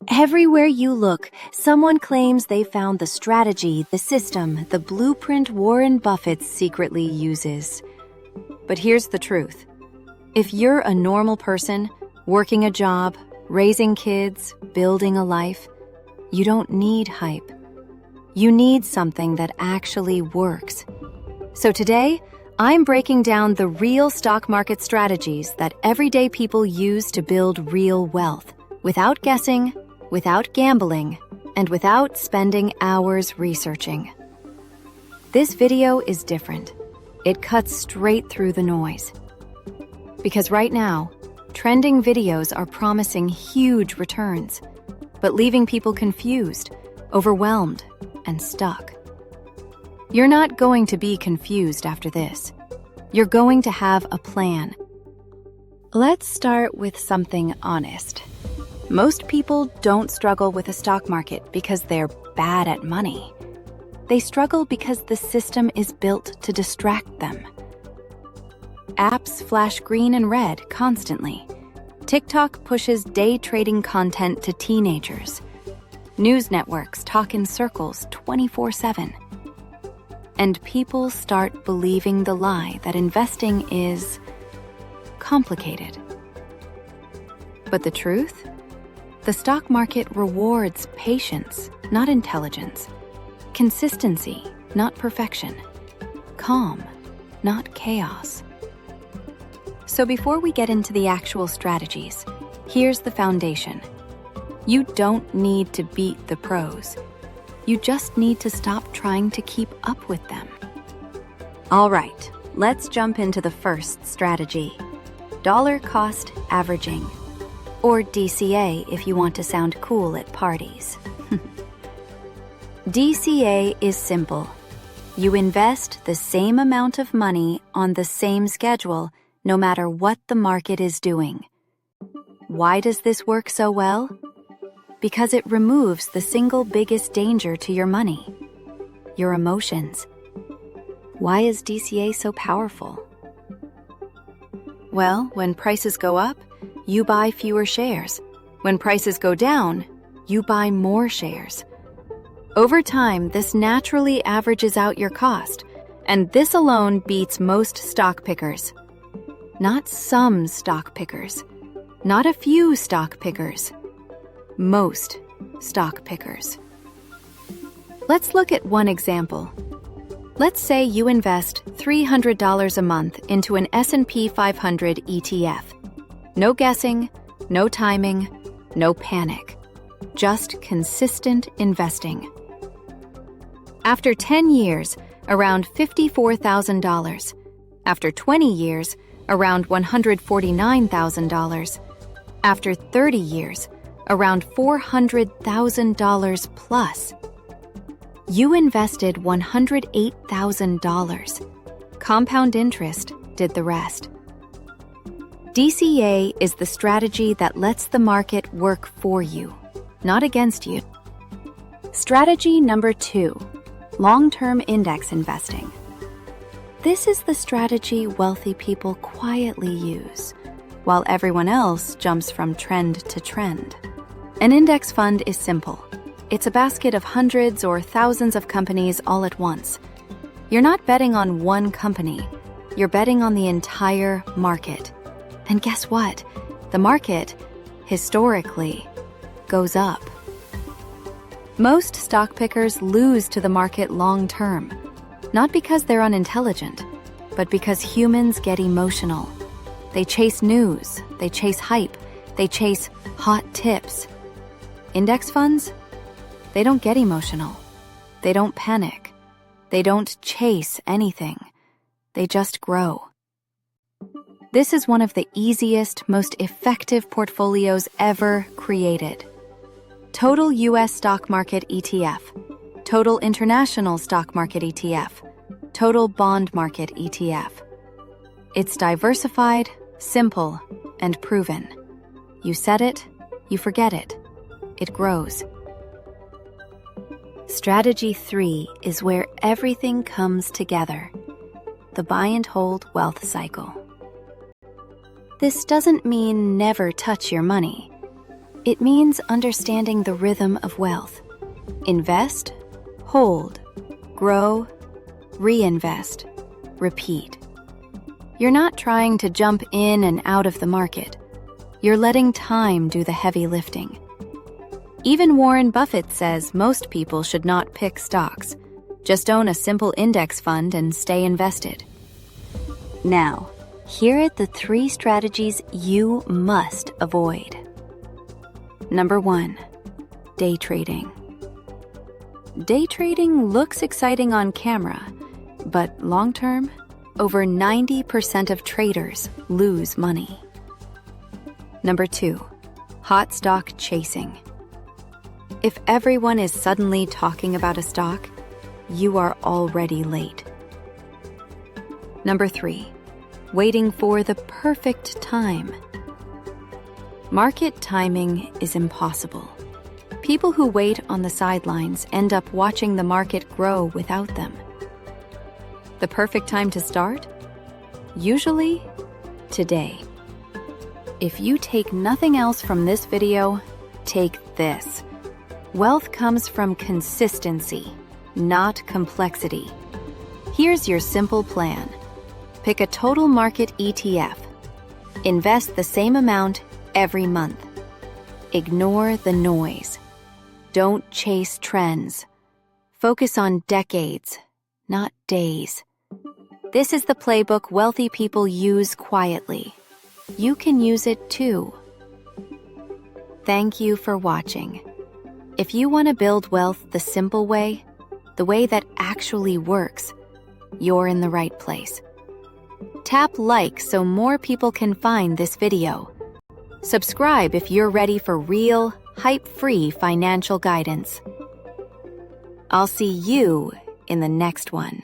Everywhere you look, someone claims they found the strategy, the system, the blueprint Warren Buffett secretly uses. But here's the truth. If you're a normal person, working a job, raising kids, building a life, you don't need hype. You need something that actually works. So today, I'm breaking down the real stock market strategies that everyday people use to build real wealth, without guessing, without gambling, and without spending hours researching. This video is different. It cuts straight through the noise. Because right now, trending videos are promising huge returns, but leaving people confused, overwhelmed, and stuck. You're not going to be confused after this. You're going to have a plan. Let's start with something honest. Most people don't struggle with the stock market because they're bad at money. They struggle because the system is built to distract them. Apps flash green and red constantly. TikTok pushes day trading content to teenagers. News networks talk in circles 24/7. And people start believing the lie that investing is complicated. But the truth? The stock market rewards patience, not intelligence. Consistency, not perfection. Calm, not chaos. So before we get into the actual strategies, here's the foundation. You don't need to beat the pros. You just need to stop trying to keep up with them. All right, let's jump into the first strategy. Dollar cost averaging, or DCA if you want to sound cool at parties. DCA is simple. You invest the same amount of money on the same schedule no matter what the market is doing. Why does this work so well? Because it removes the single biggest danger to your money, your emotions. Why is DCA so powerful? Well, when prices go up, you buy fewer shares. When prices go down, you buy more shares. Over time, this naturally averages out your cost, and this alone beats most stock pickers. Not some stock pickers, not a few stock pickers. Most stock pickers. Let's look at one example. Let's say you invest $300 a month into an S&P 500 ETF. No guessing, no timing, no panic. Just consistent investing. After 10 years, around $54,000. After 20 years, around $149,000. After 30 years, around $400,000 plus. You invested $108,000. Compound interest did the rest. DCA is the strategy that lets the market work for you, not against you. Strategy number 2, long-term index investing. This is the strategy wealthy people quietly use, while everyone else jumps from trend to trend. An index fund is simple. It's a basket of hundreds or thousands of companies all at once. You're not betting on one company. You're betting on the entire market. And guess what? The market, historically, goes up. Most stock pickers lose to the market long term, not because they're unintelligent, but because humans get emotional. They chase news, they chase hype, they chase hot tips. Index funds? They don't get emotional. They don't panic. They don't chase anything. They just grow. This is one of the easiest, most effective portfolios ever created. Total U.S. stock market ETF, total international stock market ETF, total bond market ETF. It's diversified, simple, and proven. You set it, you forget it. It grows. Strategy 3 is where everything comes together. The buy and hold wealth cycle. This doesn't mean never touch your money. It means understanding the rhythm of wealth. Invest, hold, grow, reinvest, repeat. You're not trying to jump in and out of the market. You're letting time do the heavy lifting. Even Warren Buffett says most people should not pick stocks. Just own a simple index fund and stay invested. Now, here are the 3 strategies you must avoid. Number 1, day trading. Day trading looks exciting on camera, but long-term, over 90% of traders lose money. Number 2, hot stock chasing. If everyone is suddenly talking about a stock, you are already late. Number 3, waiting for the perfect time. Market timing is impossible. People who wait on the sidelines end up watching the market grow without them. The perfect time to start? Usually, today. If you take nothing else from this video, take this. Wealth comes from consistency, not complexity. Here's your simple plan. Pick a total market ETF. Invest the same amount every month. Ignore the noise. Don't chase trends. Focus on decades, not days. This is the playbook wealthy people use quietly. You can use it too. Thank you for watching. If you want to build wealth the simple way, the way that actually works, you're in the right place. Tap like so more people can find this video. Subscribe if you're ready for real, hype-free financial guidance. I'll see you in the next one.